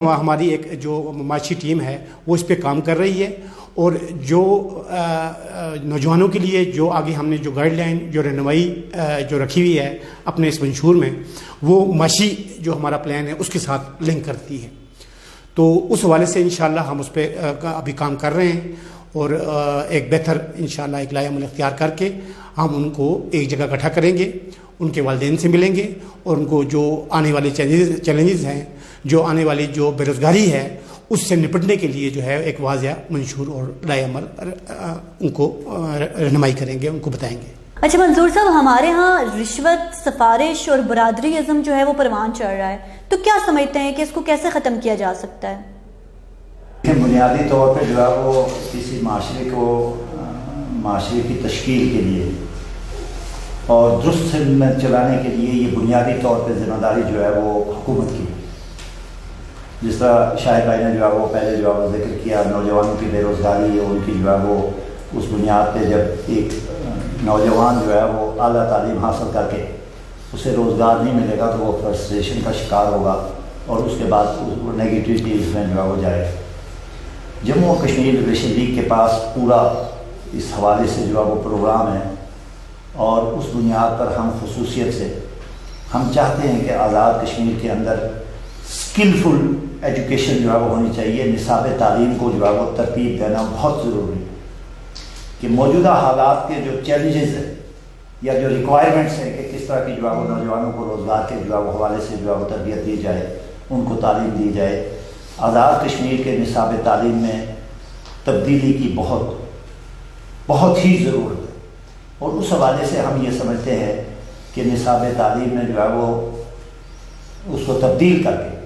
ہماری ایک جو معاشی ٹیم ہے وہ اس پہ کام کر رہی ہے، اور جو نوجوانوں کے لیے جو آگے ہم نے جو گائیڈ لائن جو رہنمائی جو رکھی ہوئی ہے اپنے اس منشور میں، وہ معاشی جو ہمارا پلان ہے اس کے ساتھ لنک کرتی ہے. تو اس حوالے سے انشاءاللہ ہم اس پہ ابھی کام کر رہے ہیں، اور ایک بہتر انشاءاللہ ایک لائحہ عمل اختیار کر کے ہم ان کو ایک جگہ اکٹھا کریں گے، ان کے والدین سے ملیں گے، اور ان کو جو آنے والے چیلنجز ہیں، جو آنے والی جو بے روزگاری ہے، اس سے نپٹنے کے لیے جو ہے ایک واضح منشور اور لائحہ عمل ان کو رہنمائی کریں گے، ان کو بتائیں گے. اچھا منظور صاحب، ہمارے ہاں رشوت، سفارش اور برادری ازم جو ہے وہ پروان چڑھ رہا ہے، تو کیا سمجھتے ہیں کہ اس کو کیسے ختم کیا جا سکتا ہے؟ بنیادی طور پہ جو ہے وہ کسی معاشرے کی تشکیل کے لیے اور درست میں چلانے کے لیے یہ بنیادی طور پہ ذمہ داری جو ہے وہ حکومت کی. جس طرح شاہد بھائی نے جو ہے وہ پہلے جو ہے وہ ذکر کیا، نوجوانوں کی بے روزگاری ہے، ان کی جو ہے وہ اس بنیاد پہ جب ایک نوجوان جو ہے وہ اعلیٰ تعلیم حاصل کر کے اسے روزگار نہیں ملے گا تو وہ فرسٹریشن کا شکار ہوگا، اور اس کے بعد وہ نیگیٹیوٹی اس میں جو ہے وہ جائے. جموں و کشمیر لبریشن لیگ کے پاس پورا اس حوالے سے جو ہے وہ پروگرام ہے، اور اس بنیاد پر ہم خصوصیت سے ہم چاہتے ہیں کہ آزاد کشمیر کے اندر اسکلفل ایجوکیشن جو ہے وہ ہونی چاہیے. نصاب تعلیم کو جو ہے وہ ترتیب دینا بہت ضروری ہے کہ موجودہ حالات کے جو چیلنجز ہیں یا جو ریکوائرمنٹس ہیں کہ کس طرح کی جو ہے وہ نوجوانوں کو روزگار کے جو ہے وہ حوالے سے جو ہے وہ تربیت دی جائے، ان کو تعلیم دی جائے. آزاد کشمیر کے نصاب تعلیم میں تبدیلی کی بہت ہی ضرورت ہے، اور اس حوالے سے ہم یہ سمجھتے ہیں کہ نصاب تعلیم میں جو ہے وہ اس کو تبدیل کر کے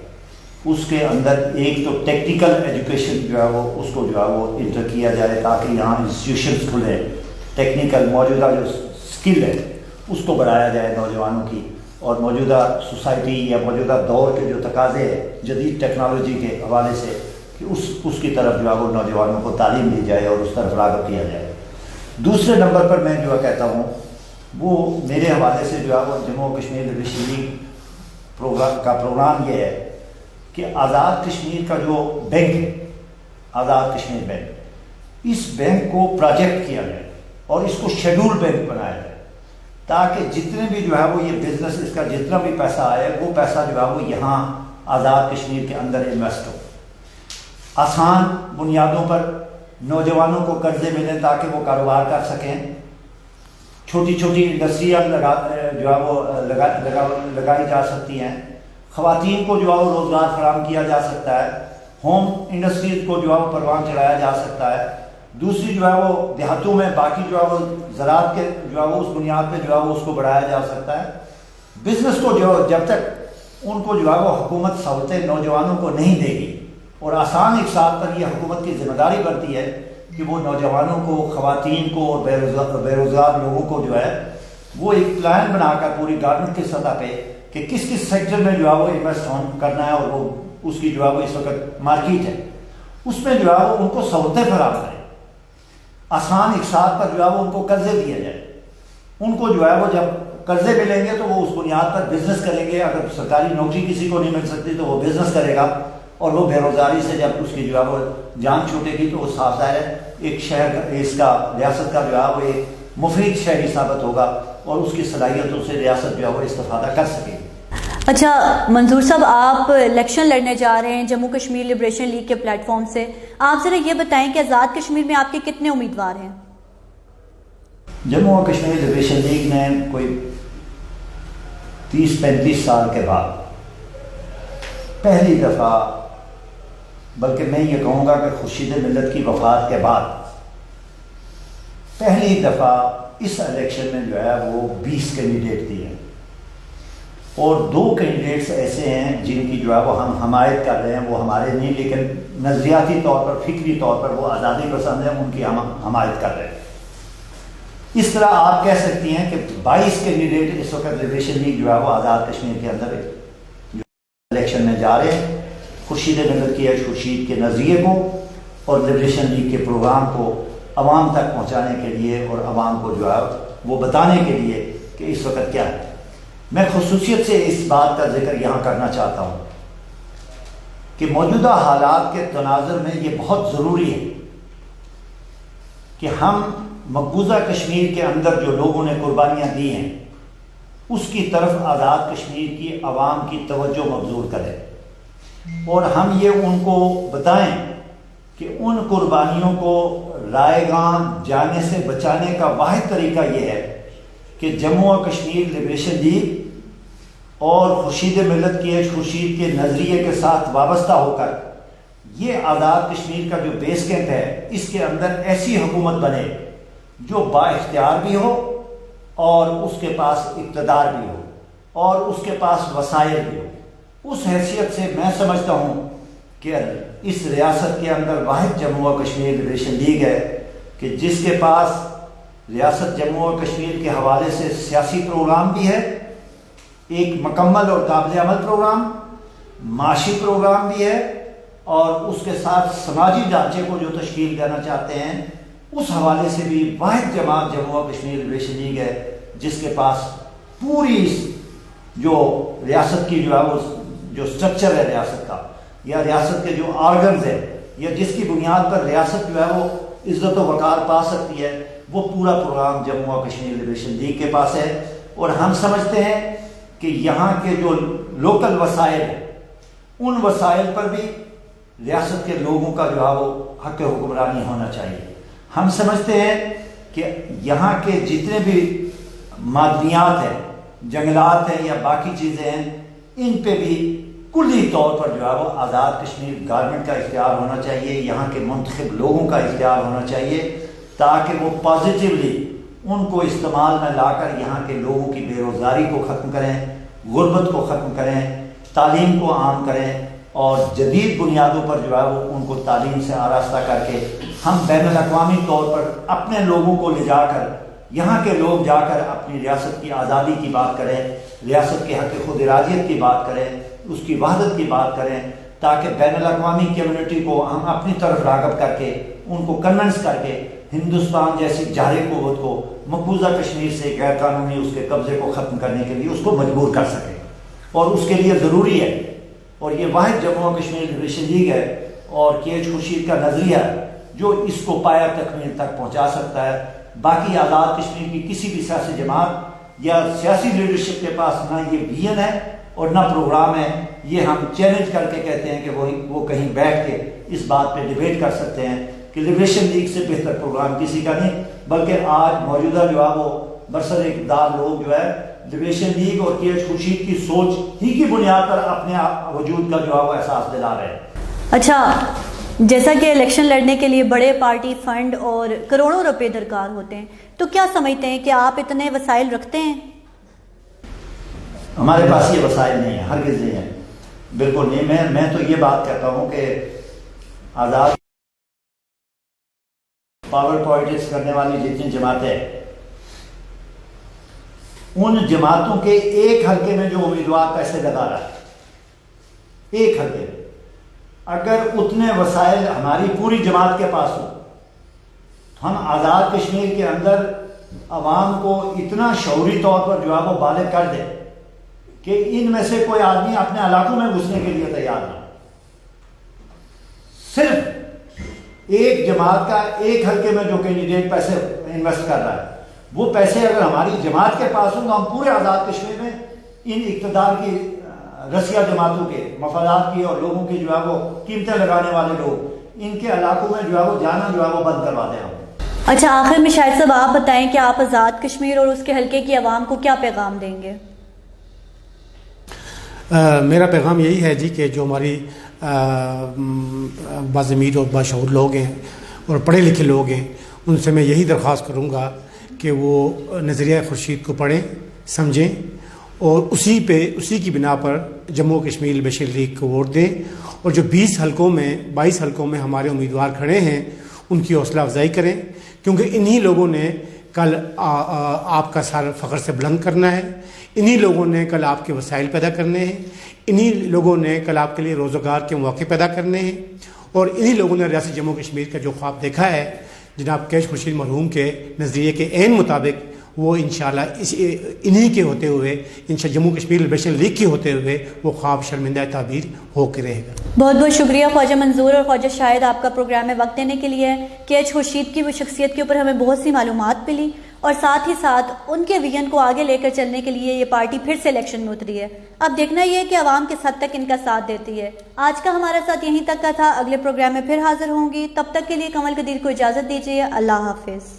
اس کے اندر ایک تو ٹیکنیکل ایجوکیشن جو ہے وہ اس کو جو ہے وہ انٹر کیا جائے، تاکہ یہاں انسٹیٹیوشنز کھلیں، ٹیکنیکل موجودہ جو اسکل ہے اس کو بڑھایا جائے نوجوانوں کی، اور موجودہ سوسائٹی یا موجودہ دور کے جو تقاضے ہیں جدید ٹیکنالوجی کے حوالے سے کہ اس کی طرف جو ہے وہ نوجوانوں کو تعلیم دی جائے اور اس طرف راغب کیا جائے. دوسرے نمبر پر میں جو ہے کہتا ہوں وہ میرے حوالے سے جو ہے وہ جموں و کشمیر لبریشن لیگ پروگرام یہ ہے کہ آزاد کشمیر کا جو بینک ہے، آزاد کشمیر بینک، اس بینک کو پروجیکٹ کیا جائے اور اس کو شیڈول بینک بنایا جائے، تاکہ جتنے بھی جو ہے وہ یہ بزنس، اس کا جتنا بھی پیسہ آئے وہ پیسہ جو ہے وہ یہاں آزاد کشمیر کے اندر انویسٹ ہو. آسان بنیادوں پر نوجوانوں کو قرضے ملیں تاکہ وہ کاروبار کر سکیں. چھوٹی چھوٹی انڈسٹریاں جو ہے وہ لگائی جا سکتی ہیں. خواتین کو جو ہے وہ روزگار فراہم کیا جا سکتا ہے. ہوم انڈسٹریز کو جو ہے وہ پروان چڑھایا جا سکتا ہے. دوسری جو ہے وہ دیہاتوں میں باقی جو ہے وہ زراعت کے جو ہے وہ اس بنیاد پہ جو ہے وہ اس کو بڑھایا جا سکتا ہے. بزنس کو جو جب تک ان کو جو ہے وہ حکومت سہولتیں نوجوانوں کو نہیں دے گی، اور آسان اقساط پر یہ حکومت کی ذمہ داری بنتی ہے کہ وہ نوجوانوں کو، خواتین کو اور بے روزگار لوگوں کو جو ہے وہ ایک پلان بنا کر پوری گورنمنٹ کی سطح پہ کہ کس کس سیکٹر میں جو ہے وہ انویسٹ کرنا ہے، اور وہ اس کی جو ہے وہ اس وقت مارکیٹ ہے، اس میں جو ہے وہ ان کو سہولتیں فراہم کریں. آسان اقساط پر جو ہے وہ ان کو قرضے دیے جائے. ان کو جو ہے وہ جب قرضے ملیں گے تو وہ اس بنیاد پر بزنس کریں گے. اگر سرکاری نوکری کسی کو نہیں مل سکتی تو وہ بزنس کرے گا، اور وہ بے روزگاری سے جب اس کی جو ہے وہ جان چھوٹے گی تو وہ صاف ظاہر ہے ایک شہر اس کا، ریاست کا جو ہے وہ ایک مفید شہری ثابت ہوگا، اور اس کی صلاحیتوں سے ریاست جو ہے وہ استفادہ کر سکے گی. اچھا منظور صاحب، آپ الیکشن لڑنے جا رہے ہیں جموں کشمیر لبریشن لیگ کے پلیٹ فارم سے، آپ ذرا یہ بتائیں کہ آزاد کشمیر میں آپ کے کتنے امیدوار ہیں؟ جموں و کشمیر لبریشن لیگ نے کوئی 30-35 سال کے بعد پہلی دفعہ، بلکہ میں یہ کہوں گا کہ خورشید ملت کی وفات کے بعد پہلی دفعہ اس الیکشن میں جو ہے وہ 20 کینڈیڈیٹ دیے ہیں، اور 2 کینڈیڈیٹس ایسے ہیں جن کی جو ہے وہ ہم حمایت کر رہے ہیں. وہ ہمارے نہیں، لیکن نظریاتی طور پر، فکری طور پر وہ آزادی پسند ہیں، ان کی ہم حمایت کر رہے ہیں. اس طرح آپ کہہ سکتی ہیں کہ 22 کینڈیڈیٹ اس وقت لبریشن لیگ جو ہے وہ آزاد کشمیر کے اندر الیکشن میں جا رہے ہیں. خورشید ملت کی خورشید کے نظریے کو اور لبریشن لیگ کے پروگرام کو عوام تک پہنچانے کے لیے، اور عوام کو جو ہے وہ بتانے کے لیے کہ اس وقت کیا ہے. میں خصوصیت سے اس بات کا ذکر یہاں کرنا چاہتا ہوں کہ موجودہ حالات کے تناظر میں یہ بہت ضروری ہے کہ ہم مقبوضہ کشمیر کے اندر جو لوگوں نے قربانیاں دی ہیں اس کی طرف آزاد کشمیر کی عوام کی توجہ مبذول کریں، اور ہم یہ ان کو بتائیں کہ ان قربانیوں کو رائے گاں جانے سے بچانے کا واحد طریقہ یہ ہے کہ جموں و کشمیر لبریشن لیگ اور خورشید ملت کے خورشید کے نظریے کے ساتھ وابستہ ہو کر یہ آزاد کشمیر کا جو بیس کیمپ ہے اس کے اندر ایسی حکومت بنے جو با اختیار بھی ہو اور اس کے پاس اقتدار بھی ہو اور اس کے پاس وسائل بھی ہو۔ اس حیثیت سے میں سمجھتا ہوں کہ اس ریاست کے اندر واحد جموں و کشمیر لبریشن لیگ ہے کہ جس کے پاس ریاست جموں و کشمیر کے حوالے سے سیاسی پروگرام بھی ہے، ایک مکمل اور قابل عمل پروگرام، معاشی پروگرام بھی ہے، اور اس کے ساتھ سماجی ڈھانچے کو جو تشکیل دینا چاہتے ہیں اس حوالے سے بھی واحد جماعت جموں و کشمیر لبریشن لیگ ہے جس کے پاس پوری جو ریاست کی جو ہے وہ جو اسٹرکچر ہے ریاست کا یا ریاست کے جو آرگنز ہیں یا جس کی بنیاد پر ریاست جو ہے وہ عزت و وقار پا سکتی ہے، وہ پورا پروگرام جموں و کشمیر لبریشن لیگ کے پاس ہے۔ اور ہم سمجھتے ہیں کہ یہاں کے جو لوکل وسائل ہیں ان وسائل پر بھی ریاست کے لوگوں کا جو ہے وہ حق حکمرانی ہونا چاہیے۔ ہم سمجھتے ہیں کہ یہاں کے جتنے بھی معدنیات ہیں، جنگلات ہیں یا باقی چیزیں ہیں، ان پہ بھی کلی طور پر جو ہے وہ آزاد کشمیر گورنمنٹ کا اختیار ہونا چاہیے، یہاں کے منتخب لوگوں کا اختیار ہونا چاہیے تاکہ وہ پازیٹیولی ان کو استعمال میں لا کر یہاں کے لوگوں کی بے روزگاری کو ختم کریں، غربت کو ختم کریں، تعلیم کو عام کریں اور جدید بنیادوں پر جو ہے وہ ان کو تعلیم سے آراستہ کر کے ہم بین الاقوامی طور پر اپنے لوگوں کو لے جا کر یہاں کے لوگ جا کر اپنی ریاست کی آزادی کی بات کریں، ریاست کے حق خود ارادیت کی بات کریں، اس کی وحدت کی بات کریں، تاکہ بین الاقوامی کمیونٹی کو ہم اپنی طرف راغب کر کے ان کو کنونس کر کے ہندوستان جیسی جارح قوت کو مقبوضہ کشمیر سے غیر قانونی اس کے قبضے کو ختم کرنے کے لیے اس کو مجبور کر سکیں۔ اور اس کے لیے ضروری ہے، اور یہ واحد جموں و کشمیر لبریشن لیگ ہے اور KH خورشید کا نظریہ جو اس کو پایا تکمیل تک پہنچا سکتا ہے۔ باقی آزاد کشمیر کی کسی بھی سیاسی جماعت یا سیاسی لیڈرشپ کے پاس نہ یہ ویژن ہے اور نہ پروگرام ہے۔ یہ ہم چیلنج کر کے کہتے ہیں کہ وہ کہیں بیٹھ کے اس بات پہ ڈیبیٹ کر سکتے ہیں کہ لبریشن لیگ سے بہتر پروگرام کسی کا نہیں، بلکہ آج موجودہ جو ہے وہ برسر اقتدار لوگ جو ہے لبریشن لیگ اور KH خورشید کی سوچ ہی کی بنیاد پر اپنے وجود کا جو ہے وہ احساس دلا رہے ہیں۔ اچھا، جیسا کہ الیکشن لڑنے کے لیے بڑے پارٹی فنڈ اور کروڑوں روپے درکار ہوتے ہیں، تو کیا سمجھتے ہیں کہ آپ اتنے وسائل رکھتے ہیں؟ ہمارے پاس یہ وسائل نہیں ہیں، ہرگز نہیں ہیں، بالکل نہیں۔ میں تو یہ بات کہتا ہوں کہ آزاد پاور پولیٹکس کرنے والی جتنی جماعتیں ہیں ان جماعتوں کے ایک حلقے میں جو امیدوار پیسے لگا رہا ہے، ایک حلقے میں اگر اتنے وسائل ہماری پوری جماعت کے پاس ہوں تو ہم آزاد کشمیر کے اندر عوام کو اتنا شعوری طور پر جو ہے وہ بالغ کر دیں کہ ان میں سے کوئی آدمی اپنے علاقوں میں گھسنے کے لیے تیار نہ ہو۔ صرف ایک جماعت کا ایک حلقے میں جو کینڈیڈیٹ پیسے انویسٹ کر رہا ہے، وہ پیسے اگر ہماری جماعت کے پاس ہوں تو ہم پورے آزاد کشمیر میں ان اقتدار کی رسیا جماعتوں کے مفادات کی اور لوگوں کی جو ہے وہ قیمتیں لگانے والے لوگ ان کے علاقوں میں جو ہے وہ جانا جو ہے وہ بند کروا دیں ہم۔ اچھا، آخر میں شاہد صاحب آپ بتائیں کہ آپ آزاد کشمیر اور اس کے حلقے کی عوام کو کیا پیغام دیں گے؟ میرا پیغام یہی ہے جی کہ جو ہماری باضمیر اور باشعور لوگ ہیں اور پڑھے لکھے لوگ ہیں ان سے میں یہی درخواست کروں گا کہ وہ نظریہ خورشید کو پڑھیں، سمجھیں اور اسی کی بنا پر جموں کشمیر لبریشن لیگ کو ووٹ دیں، اور جو 22 حلقوں میں ہمارے امیدوار کھڑے ہیں ان کی حوصلہ افزائی کریں، کیونکہ انہی لوگوں نے کل آپ کا سر فخر سے بلند کرنا ہے، انہی لوگوں نے کل آپ کے وسائل پیدا کرنے ہیں، انہی لوگوں نے کل آپ کے لیے روزگار کے مواقع پیدا کرنے ہیں، اور انہی لوگوں نے ریاست جموں کشمیر کا جو خواب دیکھا ہے جناب KH خورشید مرحوم کے نظریے کے عین مطابق وہ انشاءاللہ انہی کے ہوتے ہوئے انشاءاللہ جموں کشمیر لبریشن لیگ کے ہوتے ہوئے وہ خواب شرمندہ تعبیر ہو کے رہے گا. بہت بہت شکریہ خواجہ منظور اور خواجہ شاہد آپ کا پروگرام میں وقت دینے کے لیے. کے ایچ خورشید کی وہ شخصیت کے اوپر ہمیں بہت سی معلومات ملی اور ساتھ ہی ساتھ ان کے ویژن کو آگے لے کر چلنے کے لیے یہ پارٹی پھر سے الیکشن میں اتری ہے. اب دیکھنا یہ ہے کہ عوام کس حد تک ان کا ساتھ دیتی ہے. آج کا ہمارا ساتھ یہیں تک کا تھا. اگلے پروگرام میں پھر حاضر ہوں گی. تب تک کے لیے کمل قدیر کو اجازت دیجیے. اللہ حافظ.